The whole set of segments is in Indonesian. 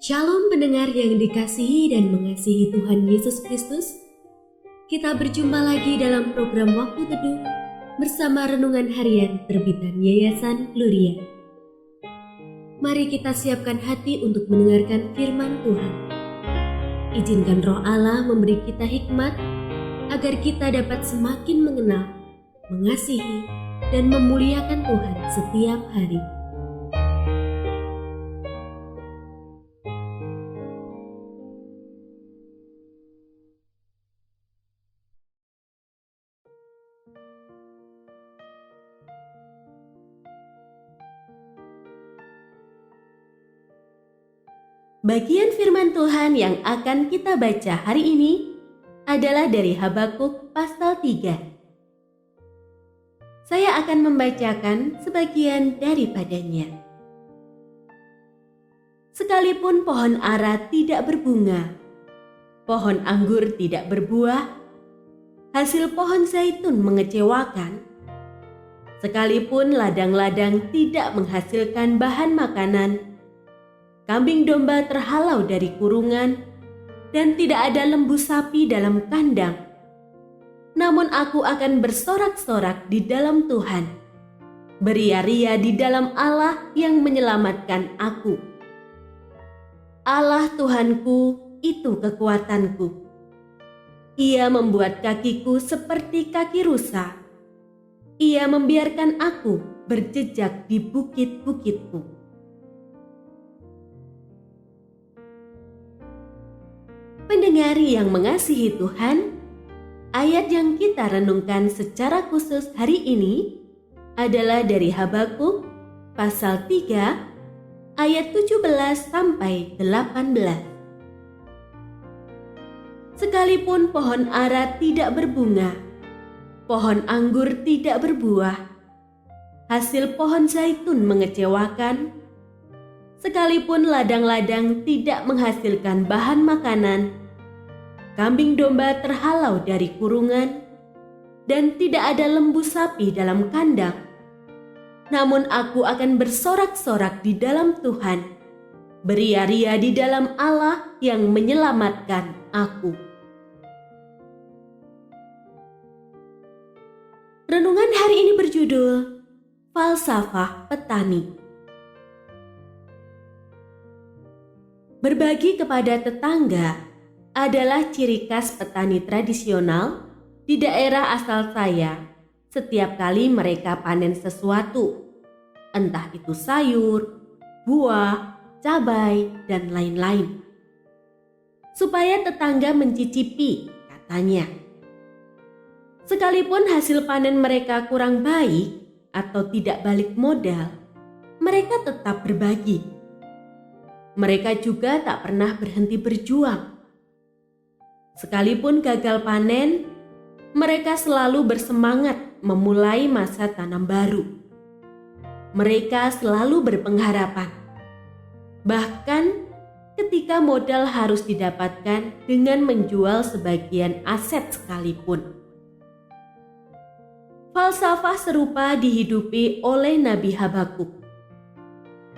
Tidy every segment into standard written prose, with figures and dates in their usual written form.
Shalom pendengar yang dikasihi dan mengasihi Tuhan Yesus Kristus. Kita berjumpa lagi dalam program Waktu Teduh bersama Renungan Harian terbitan Yayasan Gloria. Mari kita siapkan hati untuk mendengarkan firman Tuhan. Izinkan Roh Allah memberi kita hikmat agar kita dapat semakin mengenal, mengasihi, dan memuliakan Tuhan setiap hari. Bagian firman Tuhan yang akan kita baca hari ini adalah dari Habakuk pasal 3. Saya akan membacakan sebagian daripadanya. Sekalipun pohon ara tidak berbunga, pohon anggur tidak berbuah, hasil pohon zaitun mengecewakan, sekalipun ladang-ladang tidak menghasilkan bahan makanan, kambing domba terhalau dari kurungan, dan tidak ada lembu sapi dalam kandang. Namun aku akan bersorak-sorak di dalam Tuhan, beria-ria di dalam Allah yang menyelamatkan aku. Allah Tuhanku itu kekuatanku. Ia membuat kakiku seperti kaki rusa. Ia membiarkan aku berjejak di bukit-bukitku. Pendengar yang mengasihi Tuhan, ayat yang kita renungkan secara khusus hari ini adalah dari Habakuk pasal 3 ayat 17 sampai 18. Sekalipun pohon ara tidak berbunga, pohon anggur tidak berbuah, hasil pohon zaitun mengecewakan, sekalipun ladang-ladang tidak menghasilkan bahan makanan, kambing domba terhalau dari kurungan, dan tidak ada lembu sapi dalam kandang. Namun aku akan bersorak-sorak di dalam Tuhan, beria-ria di dalam Allah yang menyelamatkan aku. Renungan hari ini berjudul Falsafah Petani. Berbagi kepada tetangga adalah ciri khas petani tradisional di daerah asal saya. Setiap kali mereka panen sesuatu, entah itu sayur, buah, cabai, dan lain-lain, supaya tetangga mencicipi, katanya. Sekalipun hasil panen mereka kurang baik atau tidak balik modal, mereka tetap berbagi. Mereka juga tak pernah berhenti berjuang. Sekalipun gagal panen, mereka selalu bersemangat memulai masa tanam baru. Mereka selalu berpengharapan. Bahkan ketika modal harus didapatkan dengan menjual sebagian aset sekalipun. Falsafah serupa dihidupi oleh Nabi Habakuk.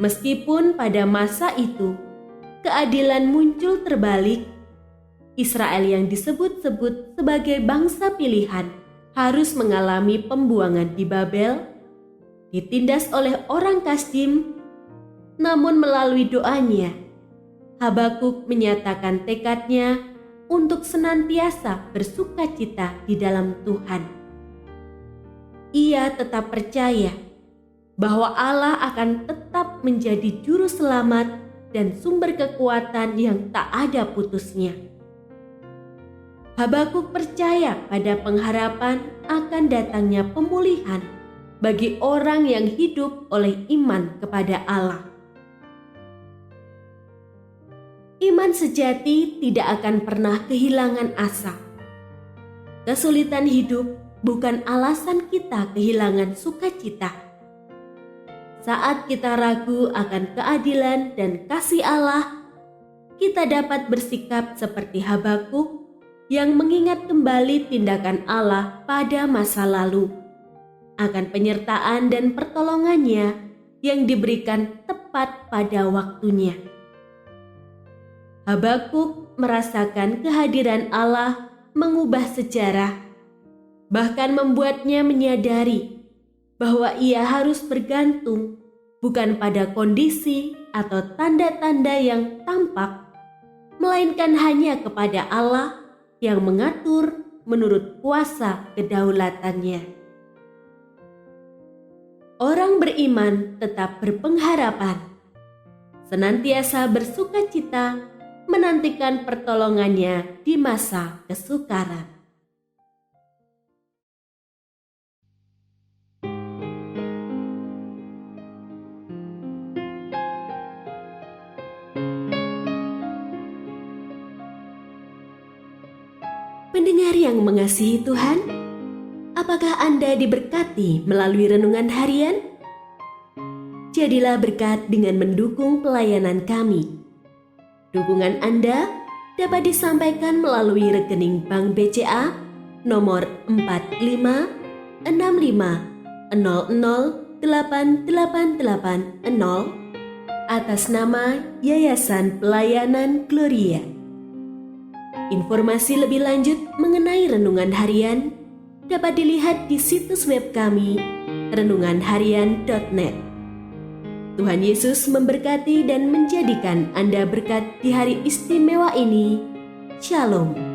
Meskipun pada masa itu keadilan muncul terbalik, Israel yang disebut-sebut sebagai bangsa pilihan harus mengalami pembuangan di Babel, ditindas oleh orang Kasdim. Namun melalui doanya, Habakuk menyatakan tekadnya untuk senantiasa bersukacita di dalam Tuhan. Ia tetap percaya bahwa Allah akan tetap menjadi juru selamat dan sumber kekuatan yang tak ada putusnya. Habakuk percaya pada pengharapan akan datangnya pemulihan bagi orang yang hidup oleh iman kepada Allah. Iman sejati tidak akan pernah kehilangan asa. Kesulitan hidup bukan alasan kita kehilangan sukacita. Saat kita ragu akan keadilan dan kasih Allah, kita dapat bersikap seperti Habakuk yang mengingat kembali tindakan Allah pada masa lalu, akan penyertaan dan pertolongannya yang diberikan tepat pada waktunya. Habakuk merasakan kehadiran Allah mengubah sejarah, bahkan membuatnya menyadari bahwa ia harus bergantung bukan pada kondisi atau tanda-tanda yang tampak, melainkan hanya kepada Allah yang mengatur menurut kuasa kedaulatannya. Orang beriman tetap berpengharapan, senantiasa bersukacita menantikan pertolongannya di masa kesukaran. Pendengar yang mengasihi Tuhan, apakah Anda diberkati melalui renungan harian? Jadilah berkat dengan mendukung pelayanan kami. Dukungan Anda dapat disampaikan melalui rekening Bank BCA nomor 4565008880 atas nama Yayasan Pelayanan Gloria. Informasi lebih lanjut mengenai renungan harian dapat dilihat di situs web kami renunganharian.net. Tuhan Yesus memberkati dan menjadikan Anda berkat di hari istimewa ini. Shalom.